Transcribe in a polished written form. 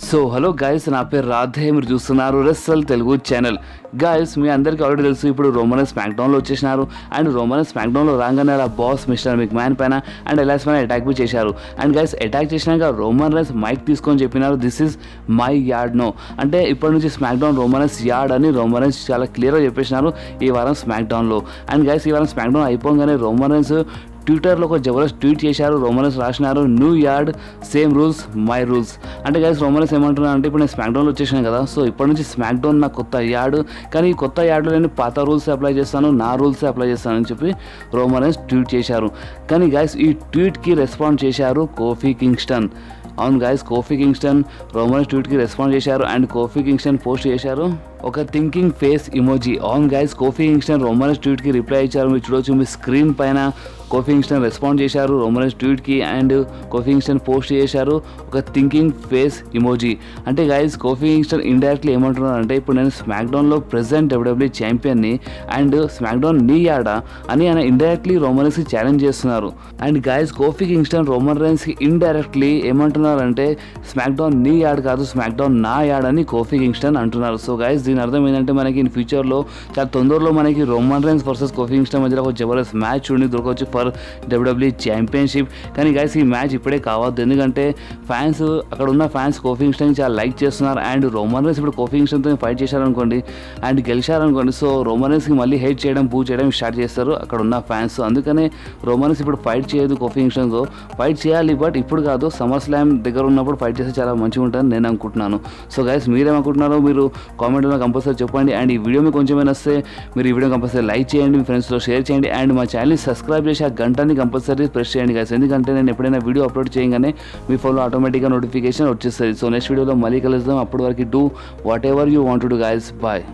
So hello guys, నా పేరు రాధే. మీరు చూస్తున్నారు రెస్సల్ తెలుగు ఛానల్. గైస్, మీ అందరికీ ఆల్రెడీ తెలుసు, ఇప్పుడు రోమన్ రైన్స్ స్మాక్డౌన్లో వచ్చేసినారు. అండ్ రోమన్ రైన్స్ స్మాక్డౌన్లో రాగానే అలా బాస్ మిస్టర్ మెక్మ్యాన్ పైన అండ్ ఎలాస్ పైన అటాక్ బి చేశారు. అండ్ గైస్, అటాక్ చేసినాక రోమన్ రైన్స్ మైక్ తీసుకొని చెప్పినారు, this is my yard no, అంటే ఇప్పటి నుంచి స్మాక్డౌన్ రోమన్ రైన్స్ యార్డ్ అని రోమన్ రైన్స్ చాలా క్లియర్గా చెప్పేసినారు ఈ వారం స్మాక్డౌన్లో. అండ్ గైస్, ఈ వారం స్మాక్డౌన్ అయిపోగానే రోమన్ రైన్స్ ట్విట్టర్లో ఒక జబర్దస్త్ ట్వీట్ చేశారు. రోమన్ రైన్స్ రాసినారు, new yard same rules my rules. అంటే గైస్, రోమన్ రైన్స్ ఏమంటున్నారు అంటే, ఇప్పుడు నేను స్మాక్డౌన్లో వచ్చేసాను కదా, సో ఇప్పటి నుంచి స్మాక్డౌన్ నా కొత్త యార్డ్, కానీ ఈ కొత్త యార్డ్లో నేను పాత రూల్స్ అప్లై చేస్తాను, నా రూల్స్ అప్లై చేస్తాను అని చెప్పి రోమన్ రైన్స్ ట్వీట్ చేశారు. కానీ గైస్, ఈ ట్వీట్కి రెస్పాండ్ చేశారు కోఫీ కింగ్స్టన్. అవును guys, Kofi Kingston Roman Reigns ట్వీట్కి రెస్పాండ్ చేశారు. అండ్ కోఫీ కింగ్స్టన్ పోస్ట్ చేశారు ఒక థింకింగ్ ఫేస్ ఇమోజీ. అవును guys, Kofi Kingston Roman Reigns ట్వీట్కి రిప్లై ఇచ్చారు. మీరు చూడవచ్చు మీ స్క్రీన్ పైన. కోఫీ కింగ్స్టన్ రెస్పాండ్ చేశారు రోమన్ రైన్స్ ట్వీట్కి. అండ్ కోఫీ కింగ్స్టన్ పోస్ట్ చేశారు ఒక థింకింగ్ ఫేస్ ఇమోజీ. అంటే గైస్, కోఫీ కింగ్స్టన్ ఇండైరెక్ట్లీ ఏమంటున్నారు అంటే, ఇప్పుడు నేను స్మాక్డౌన్లో ప్రెసెంట్ డబ్ల్యూడబ్ల్యూఈ ఛాంపియన్ని అండ్ స్మాక్డౌన్ నీ యాడా అని ఆయన ఇండైరెక్ట్లీ రోమన్ రైన్స్కి ఛాలెంజ్ చేస్తున్నారు. And guys, Kofi Kingston Roman రైన్స్కి ఇండైరెక్ట్లీ ఏమంటున్నారంటే, స్మాక్డౌన్ నీ యాడ్ కాదు, స్మాక్డౌన్ నా యాడ్ అని కోఫీ కింగ్స్టన్ అంటున్నారు. సో గైస్, దీని అర్థం ఏంటంటే, మనకి ఇన్ ఫ్యూచర్లో చాలా తొందరలో మనకి Roman Reigns versus Kofi Kingston మధ్యలో ఒక జబర్దస్త్ మ్యాచ్ ఉండి దొరకవచ్చు ఫర్ డబ్ల్యూడబ్ల్యూఈ ఛాంపియన్షిప్. కానీ గైస్, ఈ మ్యాచ్ ఇప్పుడే కావద్దు, ఎందుకంటే ఫ్యాన్స్, అక్కడ ఉన్న ఫ్యాన్స్ కోఫీ కింగ్స్టన్ చాలా లైక్ చేస్తున్నారు. అండ్ రోమన్ రైన్స్ ఇప్పుడు కోఫీ కింగ్స్టన్తో ఫైట్ చేశారనుకోండి అండ్ గెలిచారనుకోండి, సో రోమన్ రైన్స్కి మళ్ళీ హేట్ చేయడం, బూ చేయడం స్టార్ట్ చేస్తారు అక్కడ ఉన్న ఫ్యాన్స్. అందుకనే రోమన్ రైన్స్ ఇప్పుడు ఫైట్ చేయదు కోఫీ కింగ్స్టన్తో. ఫైట్ చేయాలి, బట్ ఇప్పుడు కాదు, సమ్మర్ స్లామ్ దగ్గర ఉన్నప్పుడు ఫైట్ చేస్తే చాలా మంచిగా ఉంటుందని నేను అనుకుంటున్నాను. సో గైస్, మీరేమనుకుంటున్నారో మీరు కామెంట్లో కంపల్సరీ చెప్పండి. అండ్ ఈ వీడియో మీకు కొంచెం వస్తే మీరు ఈ వీడియో కంపల్సరీ లైక్ చేయండి, మీ ఫ్రెండ్స్తో షేర్ చేయండి. అండ్ మా ఛానల్ని సబ్స్క్రైబ్ చేసి ఆ గంటని కంపల్సరీ ప్రెస్ చేయండి గైస్, ఎందుకంటే నేను ఎప్పుడైనా వీడియో అప్లోడ్ చేయగానే మీ ఫోన్లో ఆటోమేటిక్గా నోటిఫికేషన్ వచ్చేస్తుంది. సో నెక్స్ట్ వీడియోలో మళ్ళీ కలుద్దాం. అప్పటి వరకు do whatever you want to do guys. Bye.